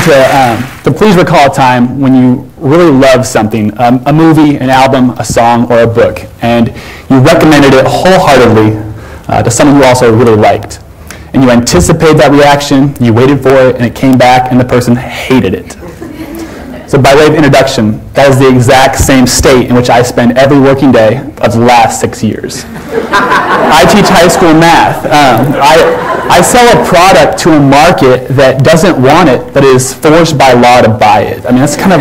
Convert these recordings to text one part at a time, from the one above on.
to please recall a time when you really loved something, a movie, an album, a song, or a book, and you recommended it wholeheartedly to someone you also really liked. And you anticipated that reaction, you waited for it, and it came back, and the person hated it. So by way of introduction, that is the exact same state in which I spend every working day of the last 6 years. I teach high school math. I sell a product to a market that doesn't want it, but is forced by law to buy it. I mean, that's kind of,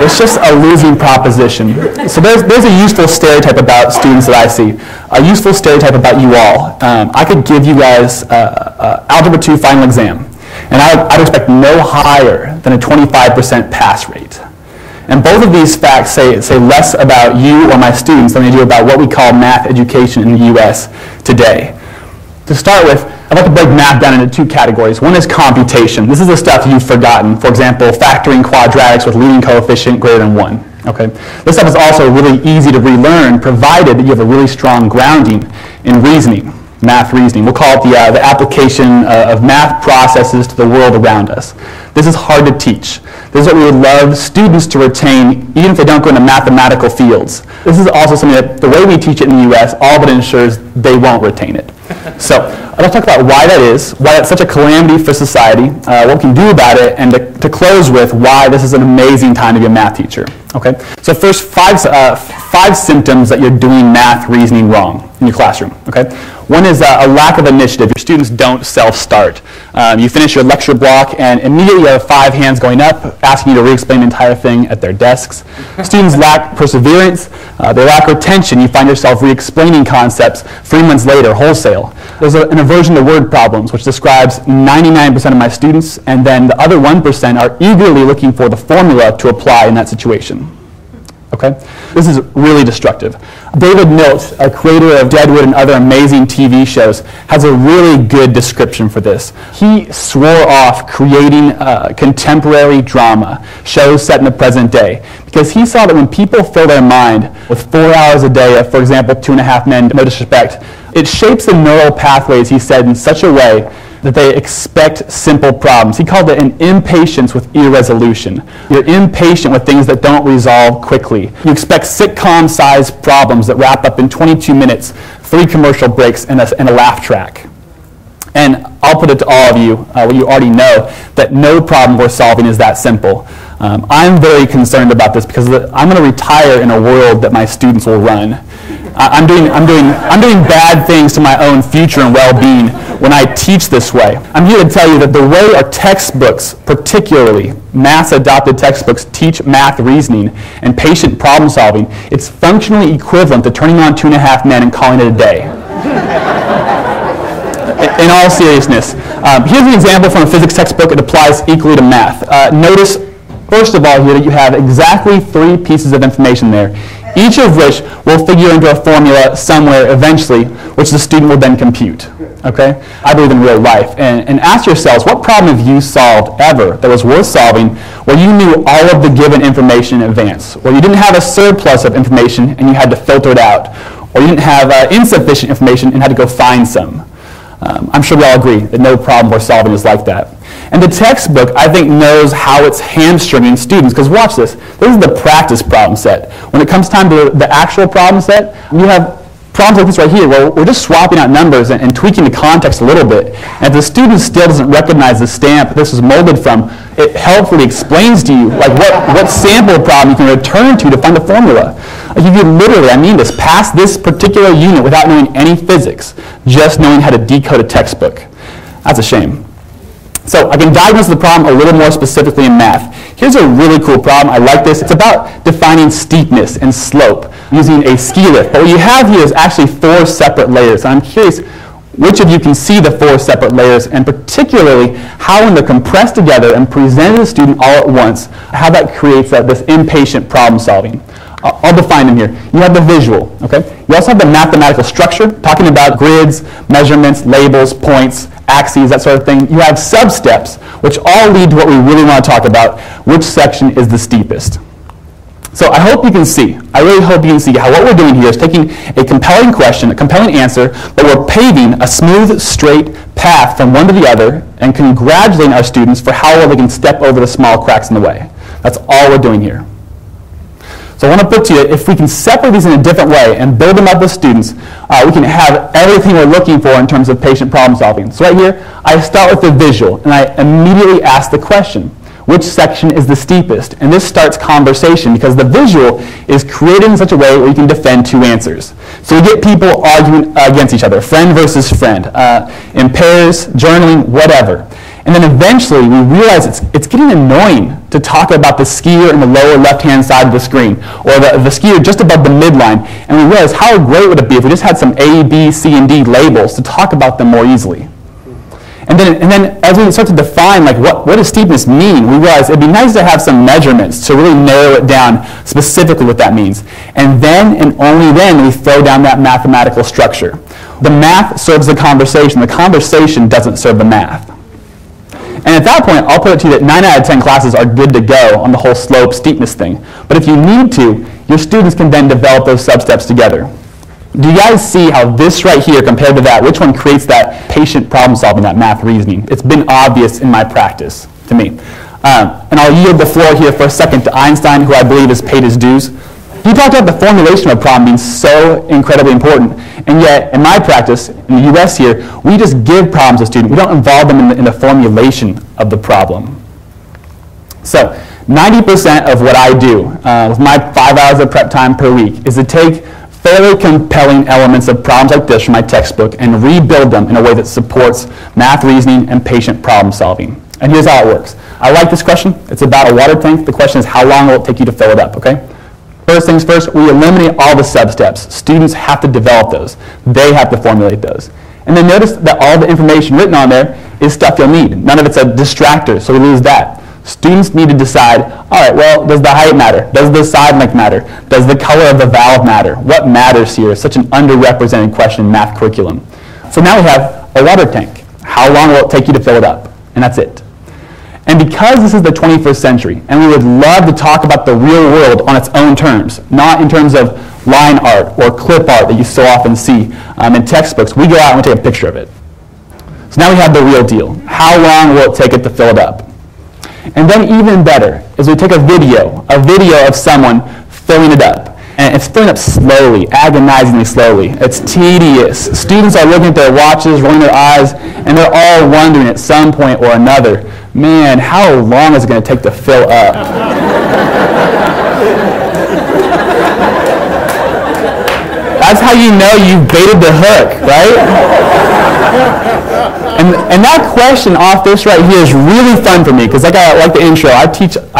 it's just a losing proposition. So there's a useful stereotype about students that I see, a useful stereotype about you all. I could give you guys Algebra 2 final exam, and I'd expect no higher than a 25% pass rate. And both of these facts say less about you or my students than they do about what we call math education in the U.S. today. To start with, I'd like to break math down into two categories. One is computation. This is the stuff you've forgotten. For example, factoring quadratics with leading coefficient greater than 1. Okay? This stuff is also really easy to relearn, provided that you have a really strong grounding in reasoning, math reasoning. We'll call it the application of math processes to the world around us. This is hard to teach. This is what we would love students to retain, even if they don't go into mathematical fields. This is also something that, the way we teach it in the U.S., all but ensures they won't retain it. So I'd like to talk about why that is, why it's such a calamity for society, what we can do about it, and to close with why this is an amazing time to be a math teacher. Okay? So first, five symptoms that you're doing math reasoning wrong in your classroom. Okay? One is a lack of initiative. Your students don't self-start. You finish your lecture block, and immediately you have 5 hands going up, asking you to re-explain the entire thing at their desks. Students lack perseverance. They lack retention. You find yourself re-explaining concepts 3 months later, wholesale. There's an aversion to word problems, which describes 99% of my students, and then the other 1% are eagerly looking for the formula to apply in that situation. Okay? This is really destructive. David Milch, a creator of Deadwood and other amazing TV shows, has a really good description for this. He swore off creating contemporary drama, shows set in the present day, because he saw that when people fill their mind with 4 hours a day of, for example, 2.5 Men, no disrespect, it shapes the neural pathways, he said, in such a way that they expect simple problems. He called it an impatience with irresolution. You're impatient with things that don't resolve quickly. You expect sitcom-sized problems that wrap up in 22 minutes, 3 commercial breaks, and a laugh track. And I'll put it to all of you, what you already know, that no problem worth solving is that simple. I'm very concerned about this because I'm going to retire in a world that my students will run. I'm doing bad things to my own future and well-being when I teach this way. I'm here to tell you that the way our textbooks, particularly math-adopted textbooks, teach math reasoning and patient problem solving, it's functionally equivalent to turning on 2.5 Men and calling it a day. In all seriousness, here's an example from a physics textbook. It applies equally to math. Notice, first of all, here that you have exactly 3 pieces of information there, each of which will figure into a formula somewhere eventually, which the student will then compute. Okay? I believe in real life. And ask yourselves, what problem have you solved ever that was worth solving where you knew all of the given information in advance, where you didn't have a surplus of information and you had to filter it out, or you didn't have insufficient information and had to go find some? I'm sure we all agree that no problem worth solving is like that. And the textbook, I think, knows how it's hamstringing students. Because watch this. This is the practice problem set. When it comes time to the actual problem set, you have problems like this right here, where we're just swapping out numbers and tweaking the context a little bit. And if the student still doesn't recognize the stamp this is molded from, it helpfully explains to you like what sample problem you can return to find the formula. Like if you literally, I mean this, pass this particular unit without knowing any physics, just knowing how to decode a textbook. That's a shame. So I can diagnose the problem a little more specifically in math. Here's a really cool problem. I like this. It's about defining steepness and slope using a ski lift. But what you have here is actually 4 separate layers. And I'm curious which of you can see the 4 separate layers, and particularly how when they're compressed together and presented to the student all at once, how that creates this impatient problem solving. I'll define them here. You have the visual, okay? You also have the mathematical structure, talking about grids, measurements, labels, points, axes, that sort of thing. You have sub-steps, which all lead to what we really want to talk about, which section is the steepest. So I hope you can see, I really hope you can see how what we're doing here is taking a compelling question, a compelling answer, but we're paving a smooth, straight path from one to the other and congratulating our students for how well they can step over the small cracks in the way. That's all we're doing here. So I want to put to you, if we can separate these in a different way and build them up with students, we can have everything we're looking for in terms of patient problem solving. So right here, I start with the visual, and I immediately ask the question, which section is the steepest? And this starts conversation because the visual is created in such a way where you can defend two answers. So we get people arguing against each other, friend versus friend, in pairs, journaling, whatever. And then eventually we realize it's getting annoying to talk about the skier in the lower left-hand side of the screen, or the skier just above the midline. And we realize how great would it be if we just had some A, B, C, and D labels to talk about them more easily. And then as we start to define like what does steepness mean, we realize it'd be nice to have some measurements to really narrow it down specifically what that means. And then and only then we throw down that mathematical structure. The math serves the conversation doesn't serve the math. And at that point, I'll put it to you that 9 out of 10 classes are good to go on the whole slope steepness thing. But if you need to, your students can then develop those sub-steps together. Do you guys see how this right here compared to that, which one creates that patient problem solving, that math reasoning? It's been obvious in my practice to me. And I'll yield the floor here for a second to Einstein, who I believe has paid his dues. He talked about the formulation of a problem being so incredibly important. And yet, in my practice, in the US here, we just give problems to students. We don't involve them in the formulation of the problem. So 90% of what I do with my 5 hours of prep time per week is to take fairly compelling elements of problems like this from my textbook and rebuild them in a way that supports math reasoning and patient problem solving. And here's how it works. I like this question. It's about a water tank. The question is, how long will it take you to fill it up, okay? First things first, we eliminate all the sub-steps. Students have to develop those. They have to formulate those. And then notice that all the information written on there is stuff you'll need. None of it's a distractor, so we lose that. Students need to decide, all right, well, does the height matter? Does the side length matter? Does the color of the valve matter? What matters here? It's such an underrepresented question in math curriculum. So now we have a water tank. How long will it take you to fill it up? And that's it. And because this is the 21st century, and we would love to talk about the real world on its own terms, not in terms of line art or clip art that you so often see in textbooks, we go out and we take a picture of it. So now we have the real deal. How long will it take it to fill it up? And then even better is we take a video of someone filling it up. And it's filling up slowly, agonizingly slowly. It's tedious. Students are looking at their watches, rolling their eyes, and they're all wondering at some point or another, man, how long is it going to take to fill up? That's how you know you've baited the hook, right? And that question off this right here is really fun for me because like the intro, I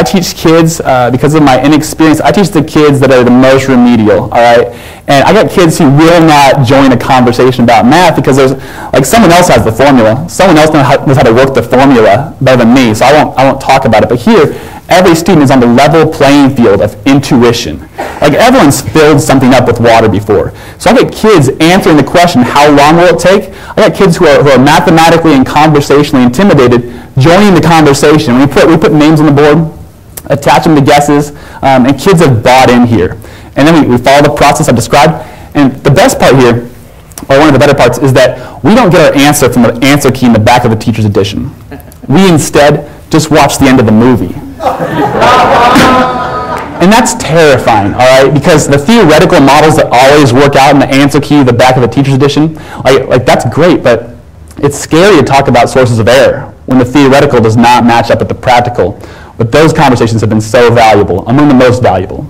teach kids because of my inexperience. I teach the kids that are the most remedial, all right? And I got kids who will not join a conversation about math because there's like someone else has the formula. Someone else knows how to work the formula better than me, so I won't talk about it. But here, every student is on the level playing field of intuition. Like everyone's filled something up with water before. So I get kids answering the question, how long will it take? I got kids who are mathematically and conversationally intimidated joining the conversation. We put names on the board, attach them to guesses, and kids have bought in here. And then we follow the process I've described. And the best part here, or one of the better parts, is that we don't get our answer from the answer key in the back of the teacher's edition. We instead just watch the end of the movie. And that's terrifying, all right? Because the theoretical models that always work out in the answer key, the back of the teacher's edition, like that's great, but it's scary to talk about sources of error when the theoretical does not match up with the practical. But those conversations have been so valuable, among the most valuable.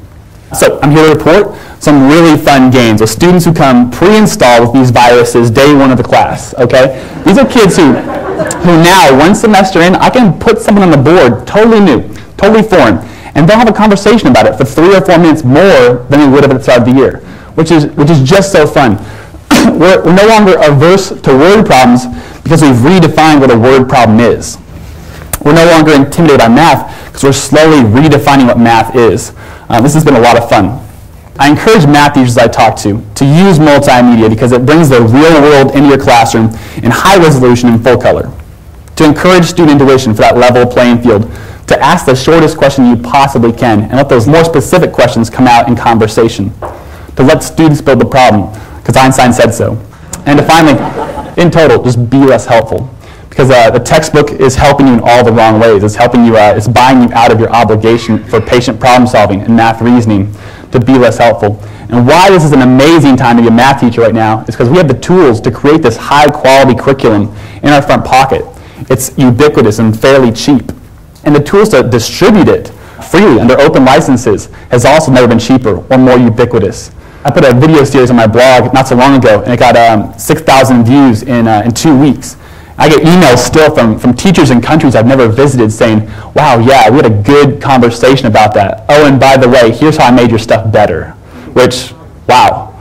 So I'm here to report some really fun games with students who come pre-installed with these viruses day one of the class, okay? These are kids who now, one semester in, I can put someone on the board totally new, totally foreign, and they'll have a conversation about it for 3 or 4 minutes more than we would have at the start of the year, which is just so fun. We're no longer averse to word problems because we've redefined what a word problem is. We're no longer intimidated by math because we're slowly redefining what math is. This has been a lot of fun. I encourage math teachers I talk to use multimedia because it brings the real world into your classroom in high resolution and full color. To encourage student intuition for that level playing field, to ask the shortest question you possibly can and let those more specific questions come out in conversation. To let students build the problem, because Einstein said so. And to finally, in total, just be less helpful. Because the textbook is helping you in all the wrong ways. It's helping you, it's buying you out of your obligation for patient problem solving and math reasoning to be less helpful. And why this is an amazing time to be a math teacher right now is because we have the tools to create this high quality curriculum in our front pocket. It's ubiquitous and fairly cheap. And the tools to distribute it freely under open licenses has also never been cheaper or more ubiquitous. I put a video series on my blog not so long ago, and it got 6,000 views in 2 weeks. I get emails still from teachers in countries I've never visited saying, wow, yeah, we had a good conversation about that. Oh, and by the way, here's how I made your stuff better. Which, wow.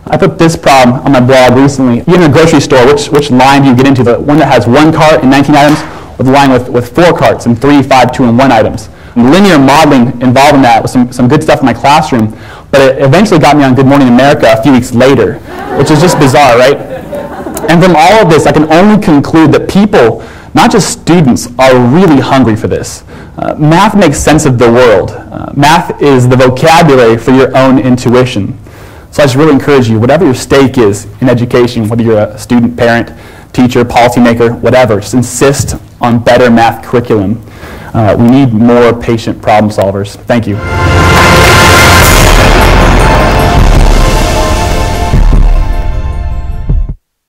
I put this problem on my blog recently. You're in a grocery store, which line do you get into? The one that has 1 cart and 19 items, or the line with 4 carts and 3, 5, 2, and 1 items? And linear modeling involved in that was some good stuff in my classroom, but it eventually got me on Good Morning America a few weeks later, which is just bizarre, right? And from all of this, I can only conclude that people, not just students, are really hungry for this. Math makes sense of the world. Math is the vocabulary for your own intuition. So I just really encourage you, whatever your stake is in education, whether you're a student, parent, teacher, policymaker, whatever, just insist on better math curriculum. We need more patient problem solvers. Thank you.